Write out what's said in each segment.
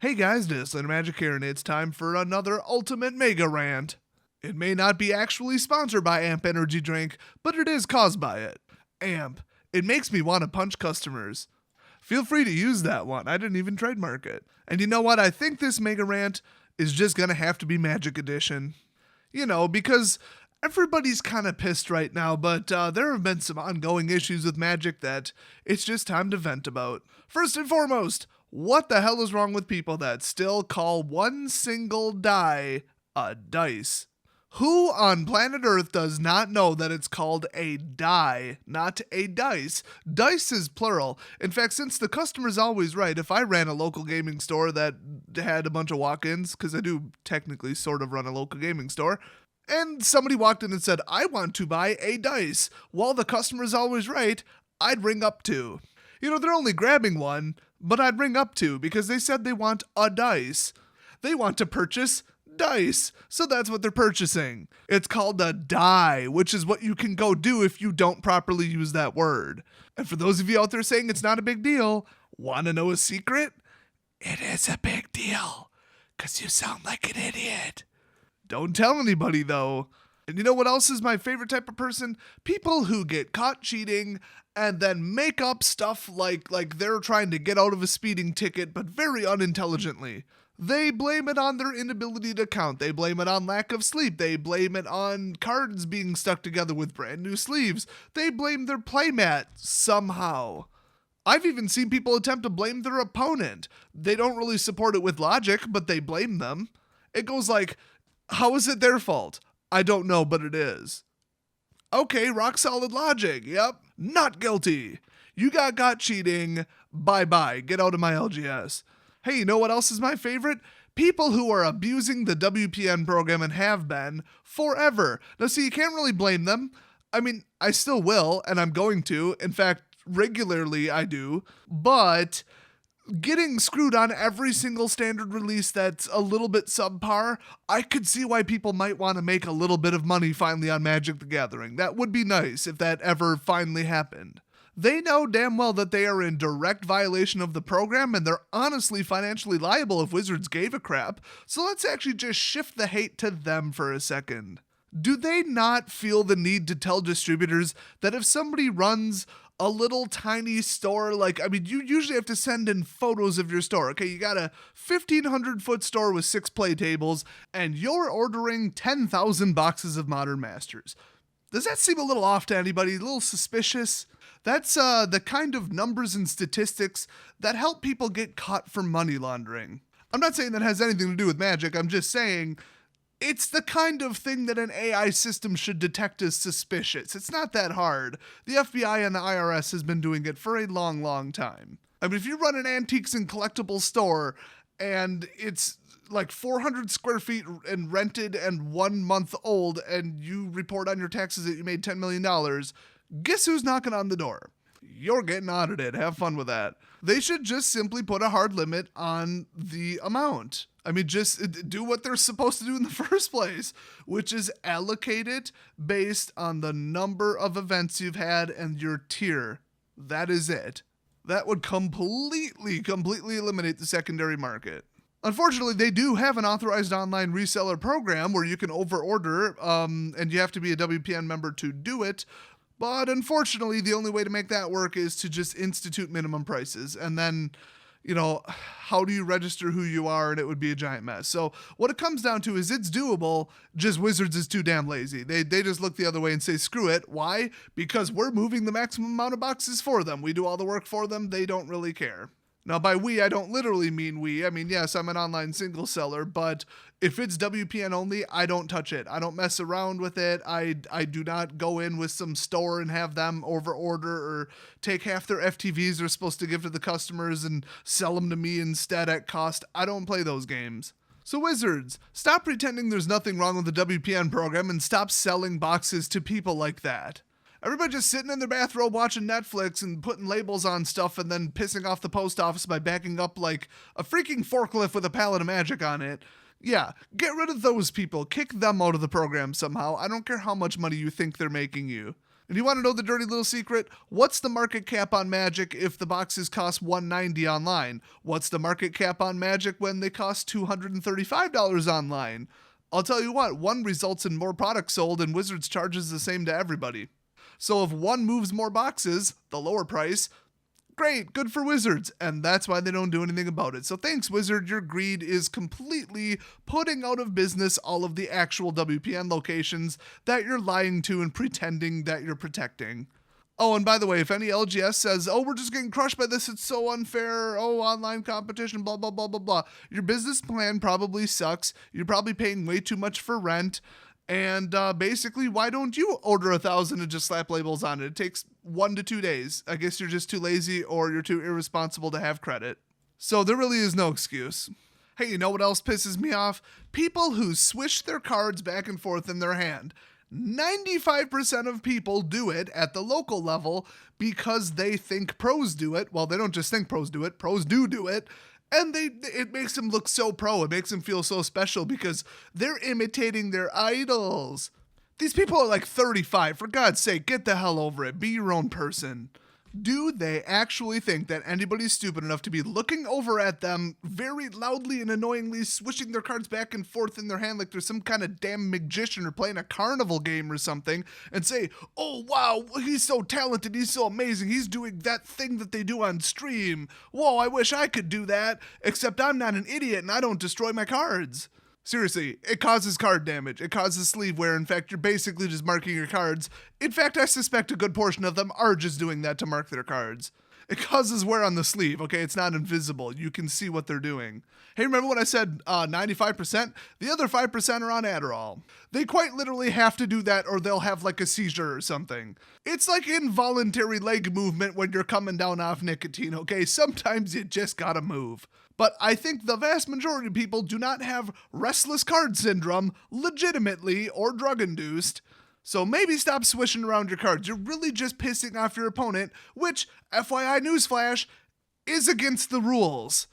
Hey guys, Disney Magic here, and it's time for another Ultimate Mega Rant. It may not be actually sponsored by Amp Energy Drink, but it is caused by it. Amp, it makes me want to punch customers. Feel free to use that one, I didn't even trademark it. And you know what, I think this Mega Rant is just gonna have to be Magic Edition. You know, because everybody's kind of pissed right now, but there have been some ongoing issues with Magic that it's just time to vent about. First and foremost, what the hell is wrong with people that still call one single die a dice? Who on planet Earth does not know that it's called a die, not a dice? Dice is plural. In fact, since the customer's always right, if I ran a local gaming store that had a bunch of walk-ins, because I do technically sort of run a local gaming store, and somebody walked in and said, I want to buy a dice, while the customer's always right, I'd ring up to. You know, they're only grabbing one, but I'd ring up to because they said they want a dice. They want to purchase dice, so that's what they're purchasing. It's called a die, which is what you can go do if you don't properly use that word. And for those of you out there saying it's not a big deal, want to know a secret? It is a big deal, because you sound like an idiot. Don't tell anybody, though. And you know what else is my favorite type of person? People who get caught cheating and then make up stuff like they're trying to get out of a speeding ticket, but very unintelligently. They blame it on their inability to count. They blame it on lack of sleep. They blame it on cards being stuck together with brand new sleeves. They blame their playmat somehow. I've even seen people attempt to blame their opponent. They don't really support it with logic, but they blame them. It goes like, how is it their fault? I don't know, but it is. Okay, rock solid logic. Yep, not guilty. You got caught cheating. Bye-bye. Get out of my LGS. Hey, you know what else is my favorite? People who are abusing the WPN program and have been forever. Now, see, you can't really blame them. I mean, I still will, and I'm going to. In fact, regularly I do. But getting screwed on every single standard release that's a little bit subpar, I could see why people might want to make a little bit of money finally on Magic the Gathering. That would be nice if that ever finally happened. They know damn well that they are in direct violation of the program, and they're honestly financially liable if Wizards gave a crap, so let's actually just shift the hate to them for a second. Do they not feel the need to tell distributors that if somebody runs a little tiny store, you usually have to send in photos of your store. Okay, you got a 1,500 foot store with 6 play tables, and you're ordering 10,000 boxes of Modern Masters. Does that seem a little off to anybody? A little suspicious? That's the kind of numbers and statistics that help people get caught for money laundering. I'm not saying that has anything to do with Magic. I'm just saying it's the kind of thing that an AI system should detect as suspicious. It's not that hard. The FBI and the IRS has been doing it for a long, long time. I mean, if you run an antiques and collectibles store and it's like 400 square feet and rented and 1 month old, and you report on your taxes that you made $10 million, guess who's knocking on the door? You're getting audited. Have fun with that. They should just simply put a hard limit on the amount. I mean, just do what they're supposed to do in the first place, which is allocate it based on the number of events you've had and your tier. That is it. That would completely eliminate the secondary market. Unfortunately, they do have an authorized online reseller program where you can overorder, and you have to be a WPN member to do it. But unfortunately, the only way to make that work is to just institute minimum prices. And then, you know, how do you register who you are? And it would be a giant mess. So what it comes down to is it's doable, just Wizards is too damn lazy. They just look the other way and say, screw it. Why? Because we're moving the maximum amount of boxes for them. We do all the work for them. They don't really care. Now, by we, I don't literally mean we. I mean, yes, I'm an online single seller, but if it's WPN only, I don't touch it. I don't mess around with it. I do not go in with some store and have them overorder or take half their FTVs they're supposed to give to the customers and sell them to me instead at cost. I don't play those games. So Wizards, stop pretending there's nothing wrong with the WPN program and stop selling boxes to people like that. Everybody just sitting in their bathrobe watching Netflix and putting labels on stuff and then pissing off the post office by backing up like a freaking forklift with a pallet of Magic on it. Yeah, get rid of those people. Kick them out of the program somehow. I don't care how much money you think they're making you. And you want to know the dirty little secret? What's the market cap on Magic if the boxes cost $190 online? What's the market cap on Magic when they cost $235 online? I'll tell you what, one results in more products sold and Wizards charges the same to everybody. So if one moves more boxes, the lower price, great, good for Wizards, and that's why they don't do anything about it. So thanks, Wizard, your greed is completely putting out of business all of the actual WPN locations that you're lying to and pretending that you're protecting. Oh, and by the way, if any LGS says, oh, we're just getting crushed by this, it's so unfair, oh, online competition, blah, blah, blah, blah, blah, your business plan probably sucks, you're probably paying way too much for rent, and basically, why don't you order 1,000 and just slap labels on it? It takes 1 to 2 days. I guess you're just too lazy or you're too irresponsible to have credit. So there really is no excuse. Hey, you know what else pisses me off? People who swish their cards back and forth in their hand. 95% of people do it at the local level because they think pros do it. Well, they don't just think pros do it. Pros do it. And it makes them look so pro. It makes them feel so special because they're imitating their idols. These people are like 35. For God's sake, get the hell over it. Be your own person. Do they actually think that anybody's stupid enough to be looking over at them very loudly and annoyingly, swishing their cards back and forth in their hand like they're some kind of damn magician or playing a carnival game or something, and say, oh wow, he's so talented, he's so amazing, he's doing that thing that they do on stream. Whoa, I wish I could do that, except I'm not an idiot and I don't destroy my cards. Seriously, it causes card damage. It causes sleeve wear. In fact, you're basically just marking your cards. In fact, I suspect a good portion of them are just doing that to mark their cards. It causes wear on the sleeve, okay? It's not invisible. You can see what they're doing. Hey, remember when I said 95%? The other 5% are on Adderall. They quite literally have to do that or they'll have like a seizure or something. It's like involuntary leg movement when you're coming down off nicotine, okay? Sometimes you just gotta move. But I think the vast majority of people do not have restless card syndrome, legitimately or drug-induced. So maybe stop swishing around your cards. You're really just pissing off your opponent, which, FYI newsflash, is against the rules.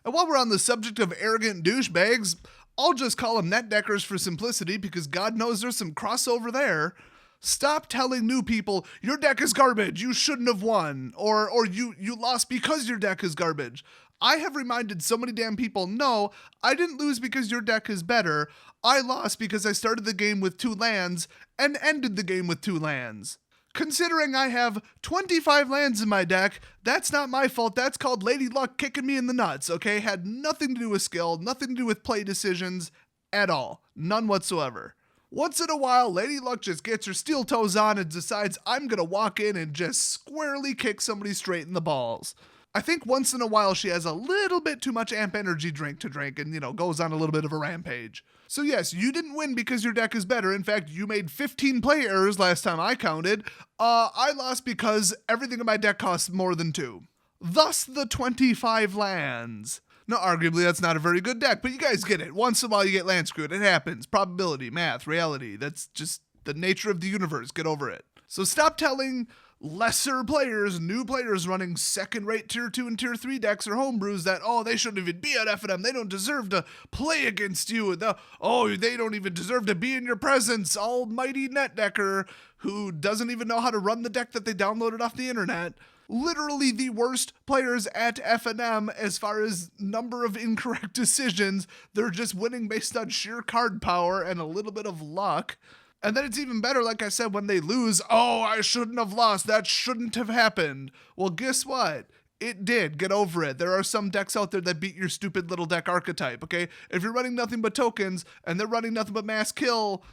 And while we're on the subject of arrogant douchebags, I'll just call them net deckers for simplicity because God knows there's some crossover there. Stop telling new people, your deck is garbage, you shouldn't have won, or you lost because your deck is garbage. I have reminded so many damn people, no, I didn't lose because your deck is better. I lost because I started the game with 2 lands and ended the game with 2 lands. Considering I have 25 lands in my deck, that's not my fault. That's called Lady Luck kicking me in the nuts, okay? Had nothing to do with skill, nothing to do with play decisions at all. None whatsoever. Once in a while, Lady Luck just gets her steel toes on and decides I'm gonna walk in and just squarely kick somebody straight in the balls. I think once in a while she has a little bit too much amp energy drink to drink and, goes on a little bit of a rampage. So yes, you didn't win because your deck is better. In fact, you made 15 play errors last time I counted. I lost because everything in my deck costs more than 2. Thus the 25 lands. Now, arguably, that's not a very good deck, but you guys get it. Once in a while you get land screwed. It happens. Probability, math, reality. That's just the nature of the universe. Get over it. So stop telling lesser players, new players running second-rate Tier 2 and Tier 3 decks or homebrews that, they shouldn't even be at F&M. They don't deserve to play against you. They don't even deserve to be in your presence. Almighty NetDecker who doesn't even know how to run the deck that they downloaded off the internet. Literally the worst players at F&M as far as number of incorrect decisions. They're just winning based on sheer card power and a little bit of luck. And then it's even better, like I said, when they lose, I shouldn't have lost. That shouldn't have happened. Well, guess what? It did. Get over it. There are some decks out there that beat your stupid little deck archetype, okay? If you're running nothing but tokens and they're running nothing but mass kill,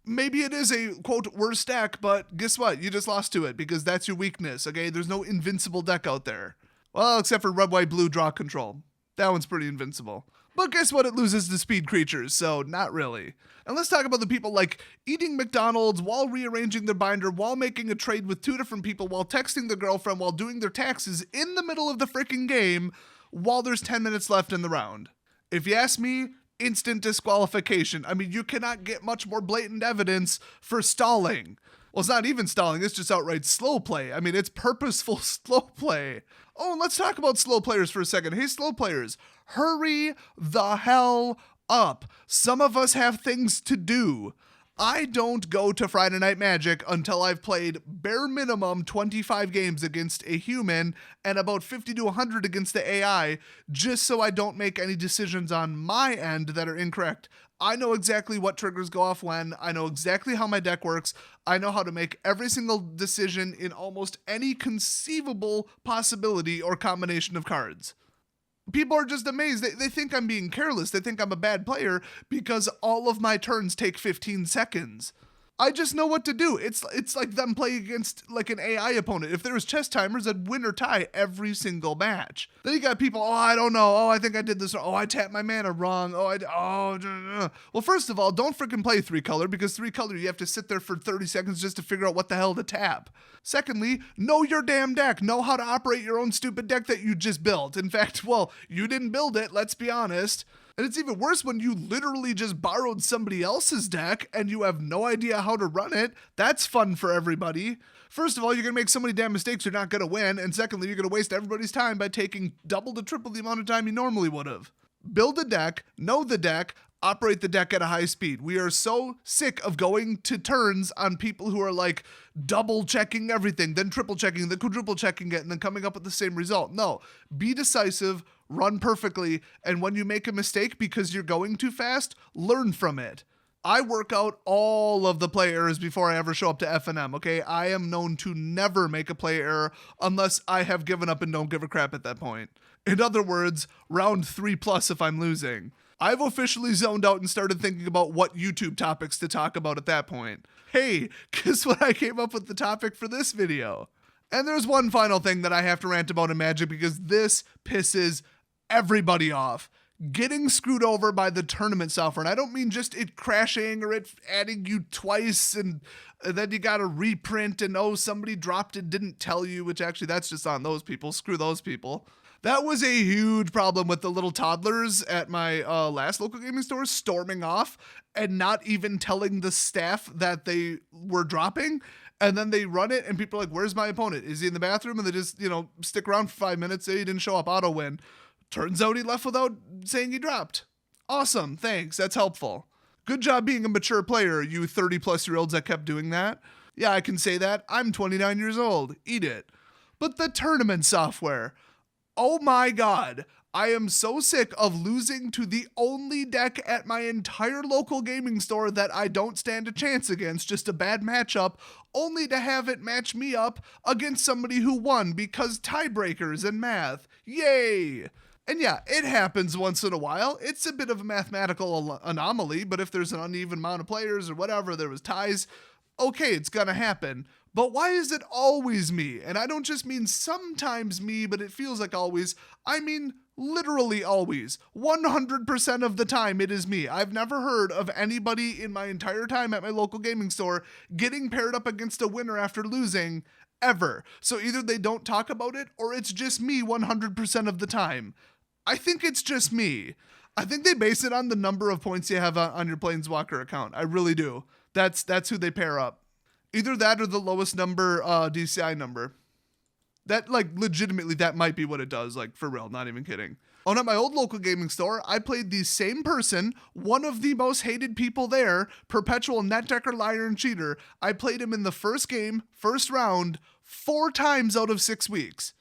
maybe it is a, quote, worse deck, but guess what? You just lost to it because that's your weakness, okay? There's no invincible deck out there. Well, except for red, white, blue draw control. That one's pretty invincible. But guess what? It loses to speed creatures, so not really. And let's talk about the people like eating McDonald's while rearranging their binder, while making a trade with 2 different people, while texting their girlfriend, while doing their taxes in the middle of the freaking game, while there's 10 minutes left in the round. If you ask me, instant disqualification. I mean, you cannot get much more blatant evidence for stalling. Well, it's not even stalling, it's just outright slow play. I mean, it's purposeful slow play. Oh, and let's talk about slow players for a second. Hey, slow players, hurry the hell up. Some of us have things to do. I don't go to Friday Night Magic until I've played bare minimum 25 games against a human and about 50 to 100 against the AI, just so I don't make any decisions on my end that are incorrect. I know exactly what triggers go off when, I know exactly how my deck works, I know how to make every single decision in almost any conceivable possibility or combination of cards. People are just amazed. They think I'm being careless. They think I'm a bad player because all of my turns take 15 seconds. I just know what to do. It's like them playing against like an AI opponent. If there was chess timers, I'd win or tie every single match. Then you got people, I don't know. I think I did this. I tapped my mana wrong. Well, first of all, don't freaking play 3-color because 3-color you have to sit there for 30 seconds just to figure out what the hell to tap. Secondly, know your damn deck. Know how to operate your own stupid deck that you just built. In fact, well, you didn't build it, let's be honest. And it's even worse when you literally just borrowed somebody else's deck and you have no idea how to run it. That's fun for everybody. First of all, you're going to make so many damn mistakes you're not going to win. And secondly, you're going to waste everybody's time by taking double to triple the amount of time you normally would have. Build a deck, know the deck, operate the deck at a high speed. We are so sick of going to turns on people who are like double checking everything, then triple checking, then quadruple checking it, and then coming up with the same result. No, be decisive, run perfectly, and when you make a mistake because you're going too fast, learn from it. I work out all of the play errors before I ever show up to FNM, okay? I am known to never make a play error unless I have given up and don't give a crap at that point. In other words, round 3+ if I'm losing. I've officially zoned out and started thinking about what YouTube topics to talk about at that point. Hey, guess what? I came up with the topic for this video. And there's one final thing that I have to rant about in Magic because this pisses everybody off. Getting screwed over by the tournament software. And I don't mean just it crashing or it adding you twice and then you got to reprint and somebody dropped it, didn't tell you, which actually that's just on those people. Screw those people. That was a huge problem with the little toddlers at my last local gaming store storming off and not even telling the staff that they were dropping. And then they run it and people are like, where's my opponent? Is he in the bathroom? And they just, stick around for 5 minutes. Say he didn't show up, auto win. Turns out he left without saying he dropped. Awesome. Thanks. That's helpful. Good job being a mature player, you 30-plus-year-olds that kept doing that. Yeah, I can say that. I'm 29 years old. Eat it. But the tournament software. Oh my God, I am so sick of losing to the only deck at my entire local gaming store that I don't stand a chance against, just a bad matchup, only to have it match me up against somebody who won because tiebreakers and math. Yay! And yeah, it happens once in a while. It's a bit of a mathematical anomaly, but if there's an uneven amount of players or whatever, there was ties, okay, it's gonna happen. But why is it always me? And I don't just mean sometimes me, but it feels like always. I mean literally always. 100% of the time it is me. I've never heard of anybody in my entire time at my local gaming store getting paired up against a winner after losing, ever. So either they don't talk about it or it's just me 100% of the time. I think it's just me. I think they base it on the number of points you have on your Planeswalker account. I really do. That's who they pair up. Either that or the lowest number DCI number. That, legitimately, that might be what it does, for real, not even kidding. At my old local gaming store, I played the same person, one of the most hated people there, perpetual net decker, liar, and cheater. I played him in the first game, first round, 4 times out of 6 weeks.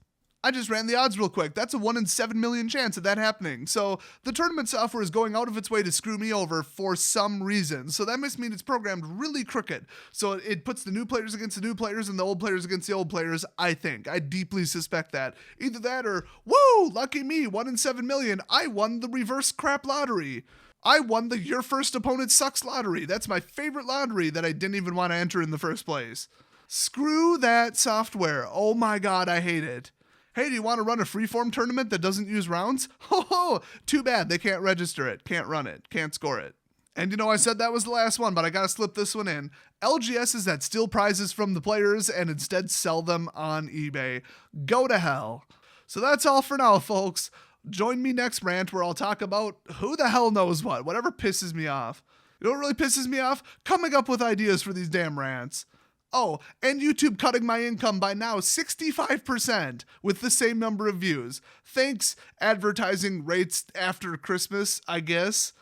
I just ran the odds real quick. That's a 1 in 7 million chance of that happening. So the tournament software is going out of its way to screw me over for some reason. So that must mean it's programmed really crooked. So it puts the new players against the new players and the old players against the old players, I think. I deeply suspect that. Either that or, woo, lucky me, 1 in 7 million. I won the reverse crap lottery. I won the your first opponent sucks lottery. That's my favorite lottery that I didn't even want to enter in the first place. Screw that software. Oh my God, I hate it. Hey, do you want to run a freeform tournament that doesn't use rounds? Oh, too bad. They can't register it, can't run it, can't score it. And I said that was the last one, but I gotta slip this one in. LGSs that steal prizes from the players and instead sell them on eBay. Go to hell. So that's all for now, folks. Join me next rant where I'll talk about who the hell knows what, whatever pisses me off. You know what really pisses me off? Coming up with ideas for these damn rants. Oh, and YouTube cutting my income by now 65% with the same number of views. Thanks, advertising rates after Christmas, I guess.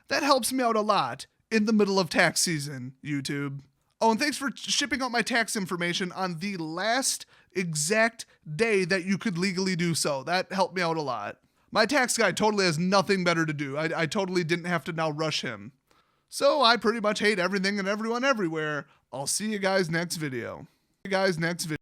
That helps me out a lot. in the middle of tax season, YouTube. Oh, and thanks for shipping out my tax information on the last exact day that you could legally do so. That helped me out a lot. My tax guy totally has nothing better to do. I totally didn't have to now rush him. So I pretty much hate everything and everyone everywhere. I'll see you guys next video.